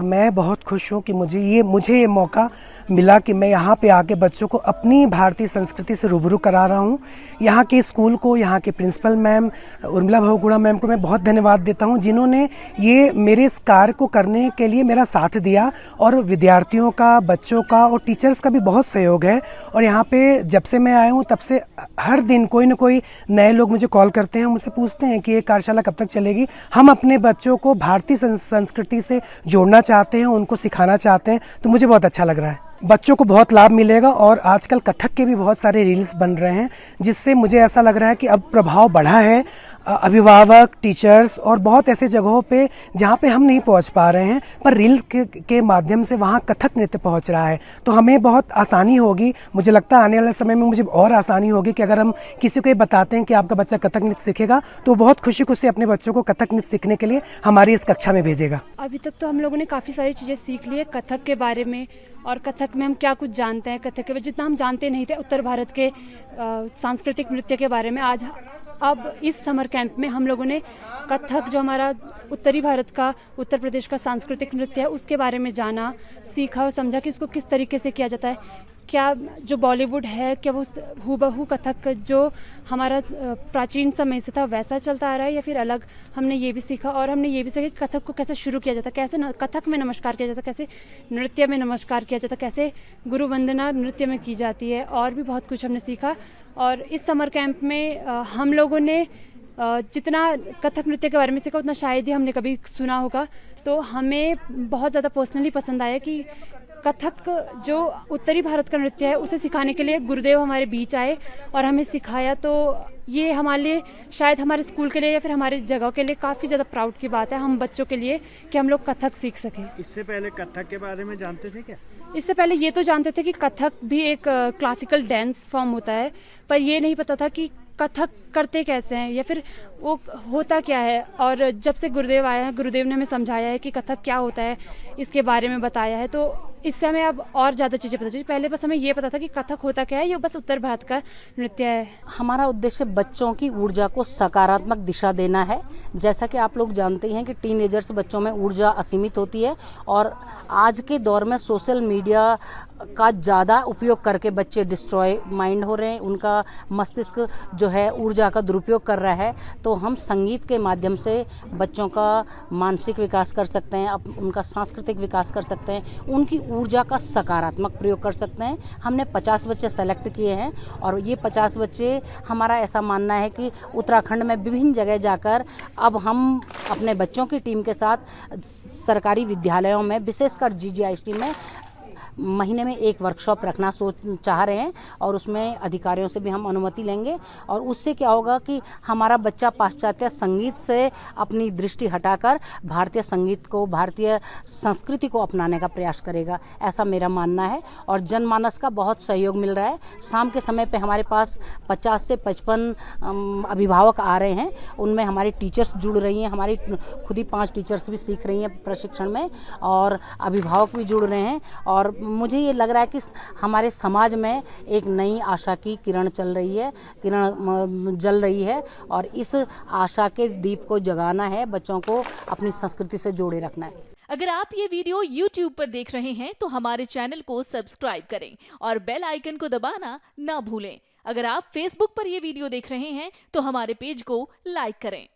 मैं बहुत खुश हूँ कि मुझे ये मौका मिला कि मैं यहाँ पे आके बच्चों को अपनी भारतीय संस्कृति से रूबरू करा रहा हूँ। यहाँ के स्कूल को, यहाँ के principal ma'am Urmila Bahuguna ma'am को मैं बहुत धन्यवाद देता हूँ, जिन्होंने ये मेरे इस कार्य को करने के लिए मेरा साथ दिया। और विद्यार्थियों का, बच्चों का और टीचर्स का भी बहुत सहयोग है। और यहाँ पे जब से मैं आया हूँ तब से हर दिन कोई ना कोई नए लोग मुझे कॉल करते हैं, मुझसे पूछते हैं कि ये कार्यशाला कब तक चलेगी। हम अपने बच्चों को भारतीय संस्कृति से जोड़ना चाहते हैं, उनको सिखाना चाहते हैं, तो मुझे बहुत अच्छा लग रहा है। बच्चों को बहुत लाभ मिलेगा। और आजकल कथक के भी बहुत सारे रील्स बन रहे हैं, जिससे मुझे ऐसा लग रहा है कि अब प्रभाव बढ़ा है। अभिभावक, टीचर्स और बहुत ऐसे जगहों पे जहाँ पे हम नहीं पहुँच पा रहे हैं, पर रील के माध्यम से वहाँ कथक नृत्य पहुँच रहा है। तो हमें बहुत आसानी होगी, मुझे लगता है आने वाले समय में मुझे और आसानी होगी कि अगर हम किसी को ये बताते हैं कि आपका बच्चा कथक नृत्य सीखेगा, तो बहुत खुशी खुशी अपने बच्चों को कथक नृत्य सीखने के लिए हमारी इस कक्षा में भेजेगा। अभी तक तो हम लोगों ने काफ़ी सारी चीज़ें सीख ली है कथक के बारे में, और कथक में हम क्या कुछ जानते हैं, कथक के बारे जितना हम जानते नहीं थे उत्तर भारत के सांस्कृतिक नृत्य के बारे में। अब इस समर कैंप में हम लोगों ने कथक, जो हमारा उत्तरी भारत का, उत्तर प्रदेश का सांस्कृतिक नृत्य है, उसके बारे में जाना, सीखा और समझा कि उसको किस तरीके से किया जाता है। क्या जो बॉलीवुड है, क्या वो हूबहू कथक जो हमारा प्राचीन समय से था वैसा चलता आ रहा है या फिर अलग। हमने ये भी सीखा। और हमने ये भी सीखा कि कथक को कैसे शुरू किया जाता, कैसे कथक में नमस्कार किया जाता, कैसे नृत्य में नमस्कार किया जाता, कैसे गुरु वंदना नृत्य में की जाती है, और भी बहुत कुछ हमने सीखा। और इस समर कैंप में हम लोगों ने जितना कथक नृत्य के बारे में सीखा उतना शायद ही हमने कभी सुना होगा। तो हमें बहुत ज़्यादा पर्सनली पसंद आया कि कथक जो उत्तरी भारत का नृत्य है उसे सिखाने के लिए गुरुदेव हमारे बीच आए और हमें सिखाया। तो ये हमारे लिए, शायद हमारे स्कूल के लिए या फिर हमारी जगह के लिए काफ़ी ज़्यादा प्राउड की बात है, हम बच्चों के लिए, कि हम लोग कथक सीख सकें। इससे पहले कथक के बारे में जानते थे क्या? इससे पहले ये तो जानते थे कि कथक भी एक क्लासिकल डांस फॉर्म होता है, पर ये नहीं पता था कि कथक करते कैसे हैं या फिर वो होता क्या है। और जब से गुरुदेव आए हैं, गुरुदेव ने हमें समझाया है कि कथक क्या होता है, इसके बारे में बताया है, तो इससे हमें अब और ज़्यादा चीज़ें पता चली। पहले बस हमें ये पता था कि कथक होता क्या है, ये बस उत्तर भारत का नृत्य है। हमारा उद्देश्य बच्चों की ऊर्जा को सकारात्मक दिशा देना है। जैसा कि आप लोग जानते हैं कि टीनेजर्स बच्चों में ऊर्जा असीमित होती है, और आज के दौर में सोशल मीडिया का ज़्यादा उपयोग करके बच्चे डिस्ट्रॉय माइंड हो रहे हैं, उनका मस्तिष्क जो है ऊर्जा का दुरुपयोग कर रहा है। तो हम संगीत के माध्यम से बच्चों का मानसिक विकास कर सकते हैं, उनका सांस्कृतिक विकास कर सकते हैं, उनकी ऊर्जा का सकारात्मक प्रयोग कर सकते हैं। हमने 50 बच्चे सेलेक्ट किए हैं, और ये 50 बच्चे, हमारा ऐसा मानना है कि उत्तराखंड में विभिन्न जगह जाकर अब हम अपने बच्चों की टीम के साथ सरकारी विद्यालयों में, विशेषकर GGIST में महीने में एक वर्कशॉप रखना चाह रहे हैं, और उसमें अधिकारियों से भी हम अनुमति लेंगे। और उससे क्या होगा कि हमारा बच्चा पाश्चात्य संगीत से अपनी दृष्टि हटाकर भारतीय संगीत को, भारतीय संस्कृति को अपनाने का प्रयास करेगा, ऐसा मेरा मानना है। और जनमानस का बहुत सहयोग मिल रहा है। शाम के समय पे हमारे पास 50 से 55 अभिभावक आ रहे हैं, उनमें हमारी टीचर्स जुड़ रही हैं, हमारी खुद ही 5 टीचर्स भी सीख रही हैं प्रशिक्षण में, और अभिभावक भी जुड़ रहे हैं। और मुझे ये लग रहा है कि हमारे समाज में एक नई आशा की किरण चल रही है, किरण जल रही है, और इस आशा के दीप को जगाना है, बच्चों को अपनी संस्कृति से जोड़े रखना है। अगर आप ये वीडियो YouTube पर देख रहे हैं तो हमारे चैनल को सब्सक्राइब करें और बेल आइकन को दबाना ना भूलें। अगर आप Facebook पर ये वीडियो देख रहे हैं तो हमारे पेज को लाइक करें।